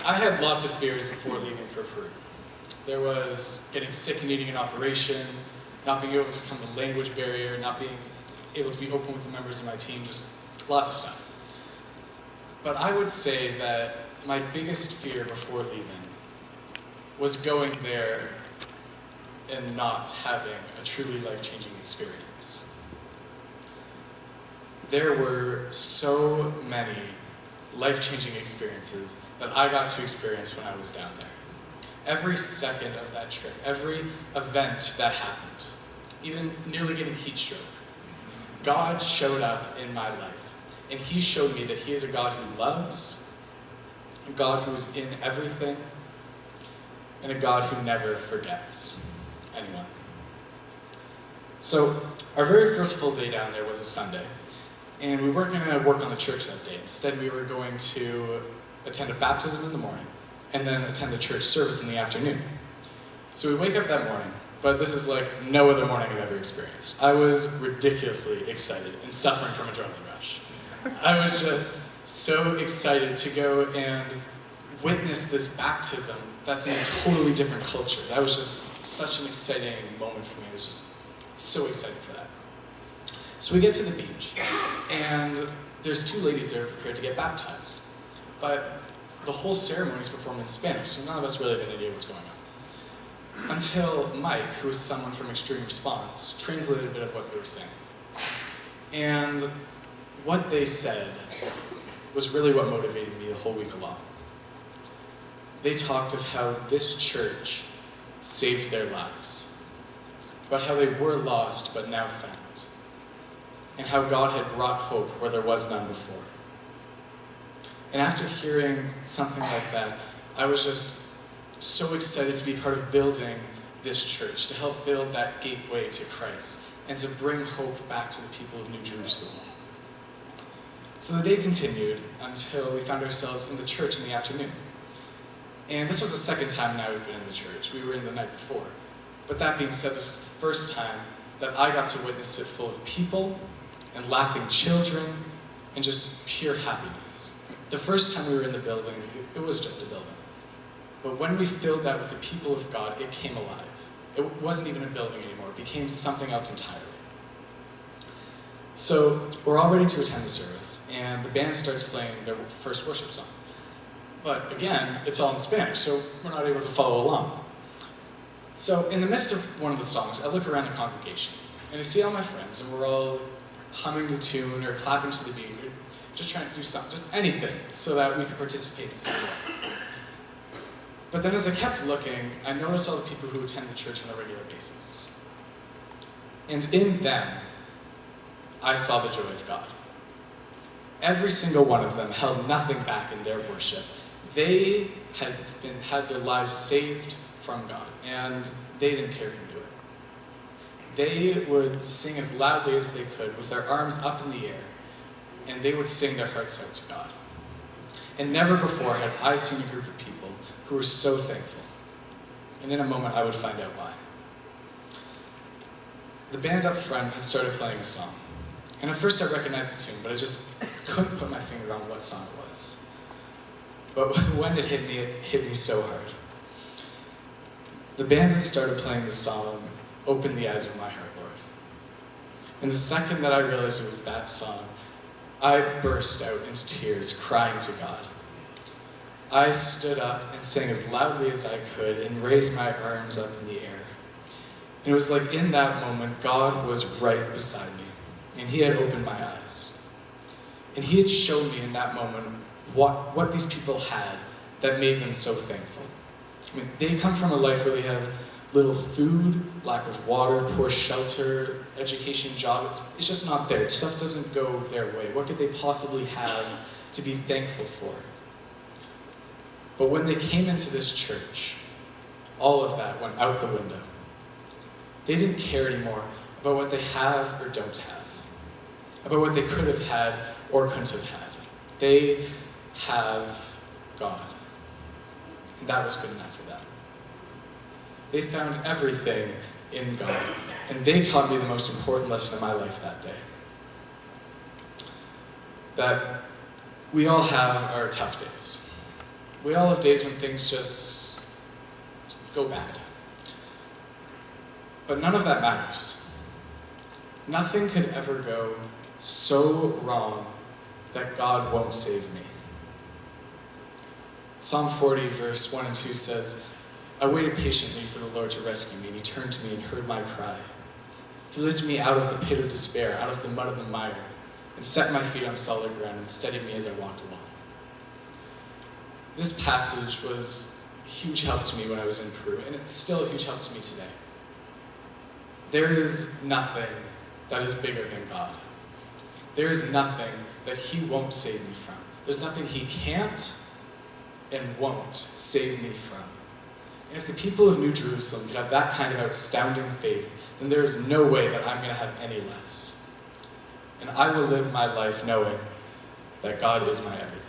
I had lots of fears before leaving for Peru. There was getting sick and needing an operation, not being able to overcome the language barrier, not being able to be open with the members of my team, just lots of stuff. But I would say that my biggest fear before leaving was going there and not having a truly life-changing experience. There were so many life-changing experiences that I got to experience when I was down there. Every second of that trip, every event that happened, even nearly getting heat stroke, God showed up in my life. And he showed me that he is a God who loves, a God who is in everything, and a God who never forgets anyone. So our very first full day down there was a Sunday. And we weren't going to work on the church that day. Instead, we were going to attend a baptism in the morning and then attend the church service in the afternoon. So we wake up that morning, but this is like no other morning I've ever experienced. I was ridiculously excited and suffering from adrenaline rush. I was just so excited to go and witness this baptism that's in a totally different culture. That was just such an exciting moment for me. I was just so excited for that. So we get to the beach, and there's two ladies there prepared to get baptized. But the whole ceremony is performed in Spanish, so none of us really had any idea what's going on. Until Mike, who was someone from Extreme Response, translated a bit of what they were saying. And what they said was really what motivated me the whole week long. They talked of how this church saved their lives, about how they were lost but now found, and how God had brought hope where there was none before. And after hearing something like that, I was just so excited to be part of building this church, to help build that gateway to Christ, and to bring hope back to the people of New Jerusalem. So the day continued until we found ourselves in the church in the afternoon. And this was the second time now we've been in the church. We were in the night before. But that being said, this is the first time that I got to witness it full of people and laughing children and just pure happiness. The first time we were in the building, it was just a building. But when we filled that with the people of God, it came alive. It wasn't even a building anymore. It became something else entirely. So we're all ready to attend the service, and the band starts playing their first worship song. But again, it's all in Spanish, so we're not able to follow along. So in the midst of one of the songs, I look around the congregation, and I see all my friends, and we're all humming the tune or clapping to the beat, or just trying to do something, just anything, so that we could participate in something. But then as I kept looking, I noticed all the people who attend the church on a regular basis. And in them, I saw the joy of God. Every single one of them held nothing back in their worship. They had their lives saved from God, and they didn't care who knew it. They would sing as loudly as they could with their arms up in the air, and they would sing their hearts out to God. And never before had I seen a group of people who were so thankful. And in a moment, I would find out why. The band up front had started playing a song. And at first I recognized the tune, but I just couldn't put my finger on what song it was. But when it hit me so hard. The band had started playing the song, "Open the Eyes of My Heart, Lord." And the second that I realized it was that song, I burst out into tears, crying to God. I stood up and sang as loudly as I could and raised my arms up in the air. And it was like in that moment, God was right beside me. And he had opened my eyes. And he had shown me in that moment what these people had that made them so thankful. I mean, they come from a life where they have little food, lack of water, poor shelter, education, job. It's just not there. Stuff doesn't go their way. What could they possibly have to be thankful for? But when they came into this church, all of that went out the window. They didn't care anymore about what they have or don't have, about what they could have had or couldn't have had. They have God. And that was good enough for them. They found everything in God, and they taught me the most important lesson of my life that day. That we all have our tough days. We all have days when things just go bad. But none of that matters. Nothing could ever go so wrong that God won't save me. Psalm 40, verse 1 and 2 says, I waited patiently for the Lord to rescue me, and he turned to me and heard my cry. He lifted me out of the pit of despair, out of the mud and the mire, and set my feet on solid ground and steadied me as I walked along. This passage was a huge help to me when I was in Peru, and it's still a huge help to me today. There is nothing that is bigger than God. There is nothing that he won't save me from. There's nothing he can't and won't save me from. And if the people of New Jerusalem could have that kind of astounding faith, then there is no way that I'm going to have any less. And I will live my life knowing that God is my everything.